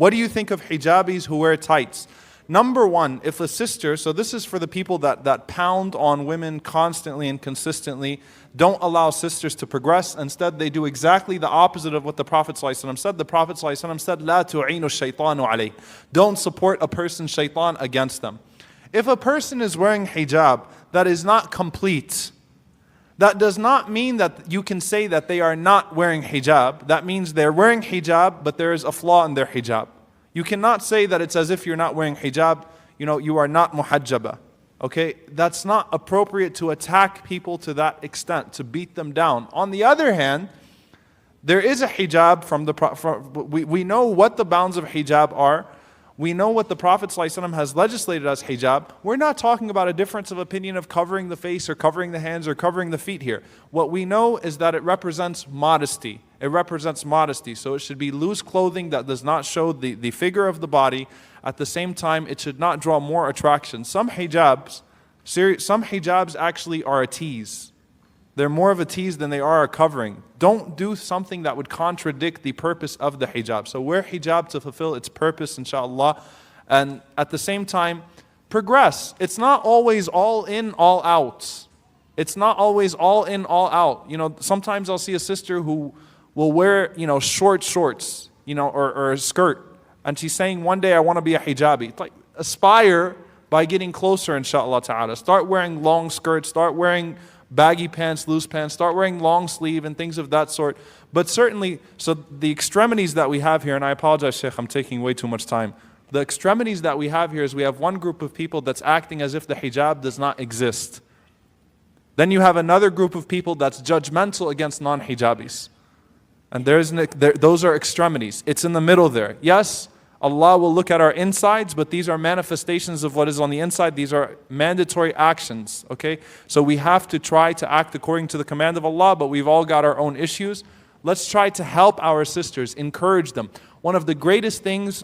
What do you think of hijabis who wear tights? Number one, if a sister, so this is for the people that pound on women constantly and consistently, don't allow sisters to progress. Instead, they do exactly the opposite of what the Prophet ﷺ said. The Prophet ﷺ said, "La tu'inu shaytanu alayh." Don't support a person's shaitan against them. If a person is wearing hijab that is not complete, that does not mean that you can say that they are not wearing hijab. That means they're wearing hijab, but there is a flaw in their hijab. You cannot say that it's as if you're not wearing hijab, you are not muhajjaba. Okay? That's not appropriate to attack people to that extent, to beat them down. On the other hand, there is a hijab we know what the bounds of hijab are. We know what the Prophet ﷺ has legislated as hijab. We're not talking about a difference of opinion of covering the face or covering the hands or covering the feet here. What we know is that it represents modesty. It represents modesty. So it should be loose clothing that does not show the figure of the body. At the same time, it should not draw more attraction. Some hijabs actually are a tease. They're more of a tease than they are a covering. Don't do something that would contradict the purpose of the hijab. So wear hijab to fulfill its purpose, inshallah. And at the same time, progress. It's not always all in, all out. It's not always all in, all out. Sometimes I'll see a sister who will wear, short shorts, or a skirt. And she's saying, one day I want to be a hijabi. It's like, aspire by getting closer, inshallah ta'ala. Start wearing long skirts, start wearing baggy pants, loose pants, start wearing long sleeve and things of that sort. But certainly, so the extremities that we have here, and I apologize, Sheikh, I'm taking way too much time. The extremities that we have here is we have one group of people that's acting as if the hijab does not exist. Then you have another group of people that's judgmental against non-hijabis. And those are extremities. It's in the middle there. Yes, Allah will look at our insides, but these are manifestations of what is on the inside. These are mandatory actions, okay? So we have to try to act according to the command of Allah, but we've all got our own issues. Let's try to help our sisters, encourage them. One of the greatest things,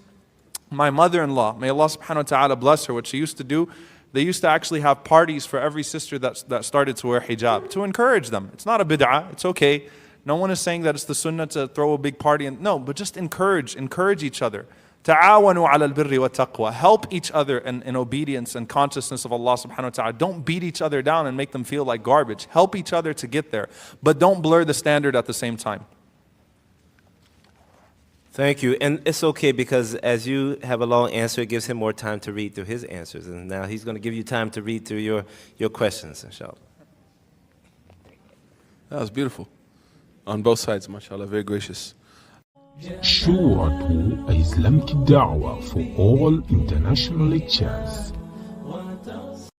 my mother-in-law, may Allah subhanahu wa ta'ala bless her, what she used to do, they used to actually have parties for every sister that started to wear hijab, to encourage them. It's not a bid'ah, it's okay. No one is saying that it's the sunnah to throw a big party. No, but just encourage each other. Ta'awanu ala al-birri wa taqwa. Help each other in obedience and consciousness of Allah subhanahu wa ta'ala. Don't beat each other down and make them feel like garbage. Help each other to get there. But don't blur the standard at the same time. Thank you. And it's okay because as you have a long answer, it gives him more time to read through his answers. And now he's going to give you time to read through your questions, inshallah. That was beautiful. On both sides, mashallah, very gracious. Sure to Islamic Da'wah for all international lectures.